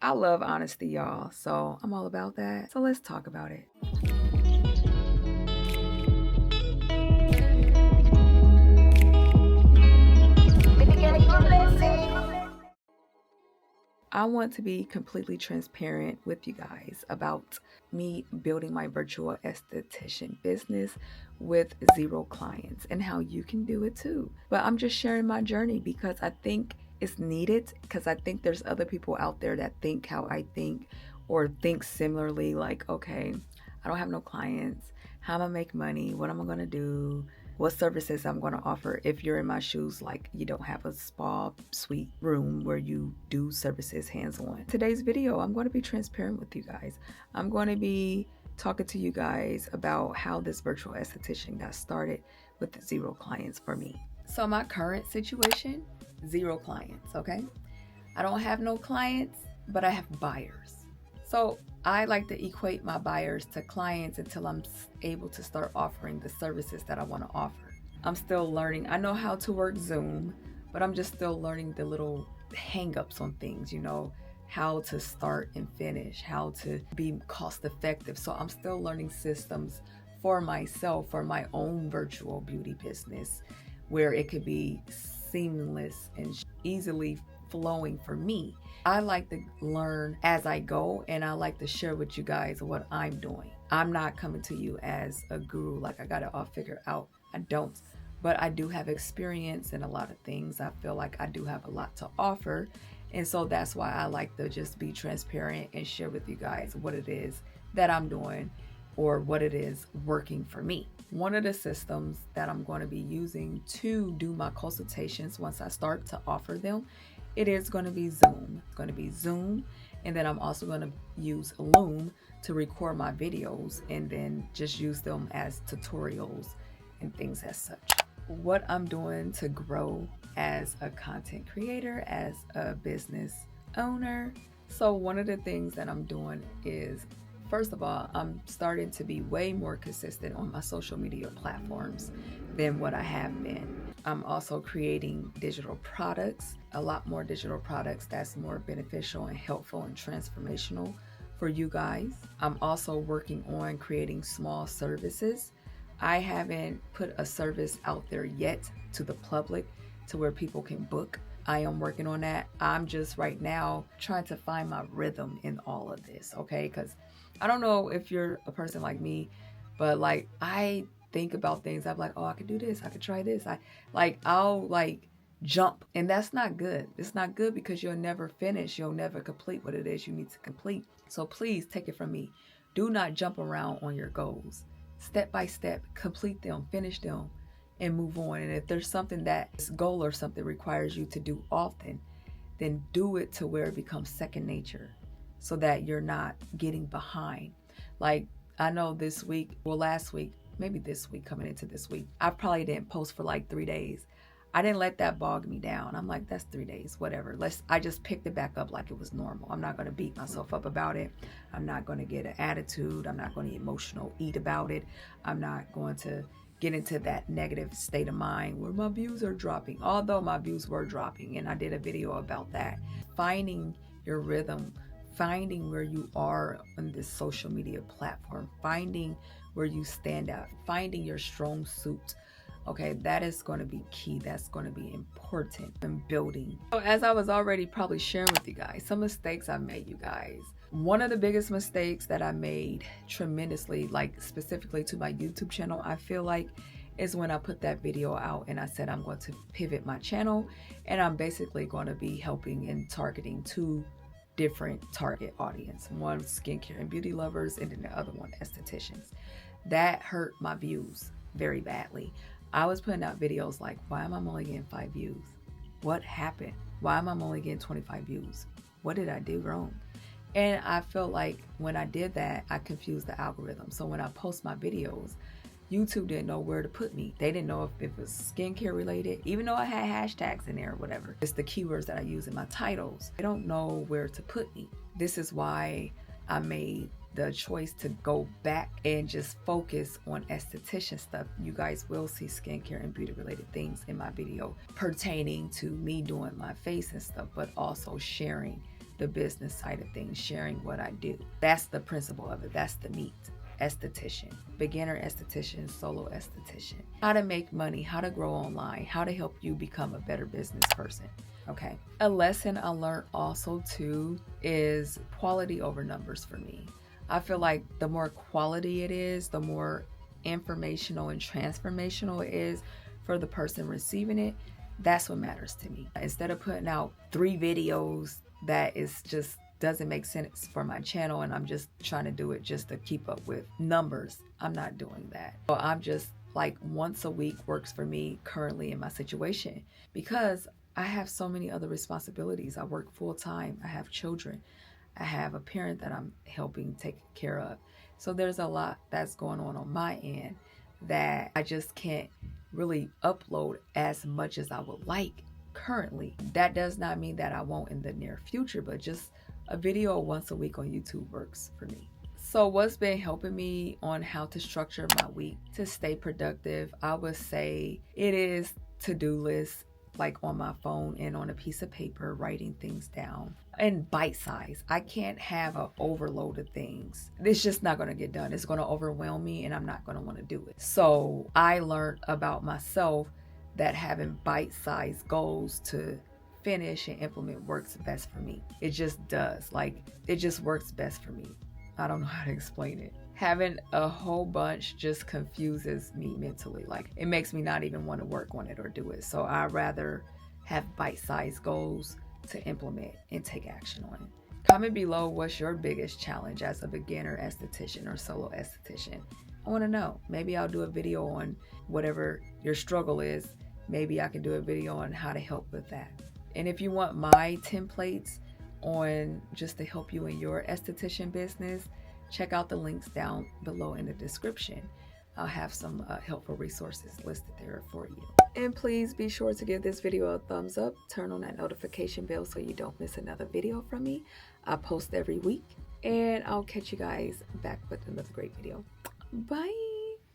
I love honesty, y'all, so I'm all about that. So let's talk about it. I want to be completely transparent with you guys about me building my virtual esthetician business with 0 clients and how you can do it too. But I'm just sharing my journey because I think it's needed, because I think there's other people out there that think how I think or think similarly, like, okay, I don't have no clients. How am I make money? What am I gonna do? What services I'm going to offer if you're in my shoes, like you don't have a spa suite room where you do services hands-on. Today's video, I'm going to be transparent with you guys. I'm going to be talking to you guys about how this virtual esthetician got started with 0 clients for me. So my current situation, 0 clients, okay? I don't have no clients, but I have buyers. So I like to equate my buyers to clients until I'm able to start offering the services that I want to offer. I'm still learning. I know how to work Zoom, but I'm just still learning the little hang-ups on things, how to start and finish, how to be cost effective. So I'm still learning systems for myself, for my own virtual beauty business, where it could be seamless and easily flowing for me. I like to learn as I go, and I like to share with you guys what I'm doing. I'm not coming to you as a guru, like I got it all figured out. I don't. But I do have experience in a lot of things. I feel like I do have a lot to offer. And so that's why I like to just be transparent and share with you guys what it is that I'm doing or what it is working for me. One of the systems that I'm going to be using to do my consultations once I start to offer them, it is going to be Zoom. It's going to be Zoom. And then I'm also going to use Loom to record my videos and then just use them as tutorials and things as such. What I'm doing to grow as a content creator, as a business owner. So one of the things that I'm doing is, first of all, I'm starting to be way more consistent on my social media platforms than what I have been. I'm also creating digital products, a lot more digital products that's more beneficial and helpful and transformational for you guys. I'm also working on creating small services. I haven't put a service out there yet to the public to where people can book. I am working on that. I'm just right now trying to find my rhythm in all of this, okay? Because I don't know if you're a person like me, but like I think about things. I'm like, oh, I could do this. I could try this. I'll jump, and that's not good. It's not good because you'll never finish. You'll never complete what it is you need to complete. So please take it from me. Do not jump around on your goals. Step by step, complete them, finish them, and move on. And if there's something that this goal or something requires you to do often, then do it to where it becomes second nature so that you're not getting behind. Like I know last week, maybe this week, coming into this week, I probably didn't post for like 3 days. I didn't let that bog me down. I'm like, that's 3 days, whatever. I just picked it back up like it was normal. I'm not going to beat myself up about it. I'm not going to get an attitude. I'm not going to emotional eat about it. I'm not going to get into that negative state of mind where my views are dropping, although my views were dropping, and I did a video about that. Finding your rhythm, finding where you are on this social media platform, finding where you stand out, finding your strong suit. Okay, that is going to be key. That's going to be important in building. So as I was already probably sharing with you guys, some mistakes I made, you guys. One of the biggest mistakes that I made tremendously, like specifically to my YouTube channel, I feel like, is when I put that video out and I said I'm going to pivot my channel and I'm basically going to be helping and targeting 2 different target audience. One, skincare and beauty lovers, and then the other one, estheticians. That hurt my views very badly. I was putting out videos like, why am I only getting 5 views? What happened? Why am I only getting 25 views? What did I do wrong? And I felt like when I did that, I confused the algorithm. So when I post my videos, YouTube didn't know where to put me. They didn't know if it was skincare related, even though I had hashtags in there or whatever. It's the keywords that I use in my titles. They don't know where to put me. This is why I made the choice to go back and just focus on esthetician stuff. You guys will see skincare and beauty related things in my video pertaining to me doing my face and stuff, but also sharing the business side of things, sharing what I do. That's the principle of it. That's the meat. Esthetician, beginner esthetician, solo esthetician. How to make money, how to grow online, how to help you become a better business person. Okay. A lesson I learned also too is quality over numbers for me. I feel like the more quality it is, the more informational and transformational it is for the person receiving it. That's what matters to me. Instead of putting out 3 videos that is just doesn't make sense for my channel and I'm just trying to do it just to keep up with numbers, I'm not doing that. So I'm just like once a week works for me currently in my situation because I have so many other responsibilities. I work full time. I have children. I have a parent that I'm helping take care of. So there's a lot that's going on my end that I just can't really upload as much as I would like currently. That does not mean that I won't in the near future, but just a video once a week on YouTube works for me. So what's been helping me on how to structure my week to stay productive, I would say it is to-do lists, like on my phone and on a piece of paper, writing things down and bite size. I can't have an overload of things. It's just not going to get done. It's going to overwhelm me and I'm not going to want to do it. So I learned about myself that having bite-sized goals to finish and implement works best for me. It just does. Like, it just works best for me. I don't know how to explain it. Having a whole bunch just confuses me mentally. Like, it makes me not even want to work on it or do it. So I'd rather have bite-sized goals to implement and take action on. Comment below what's your biggest challenge as a beginner esthetician or solo esthetician. I want to know. Maybe I'll do a video on whatever your struggle is. Maybe I can do a video on how to help with that. And if you want my templates on just to help you in your esthetician business, check out the links down below in the description. I'll have some helpful resources listed there for you. And please be sure to give this video a thumbs up. Turn on that notification bell so you don't miss another video from me. I post every week. And I'll catch you guys back with another great video. Bye.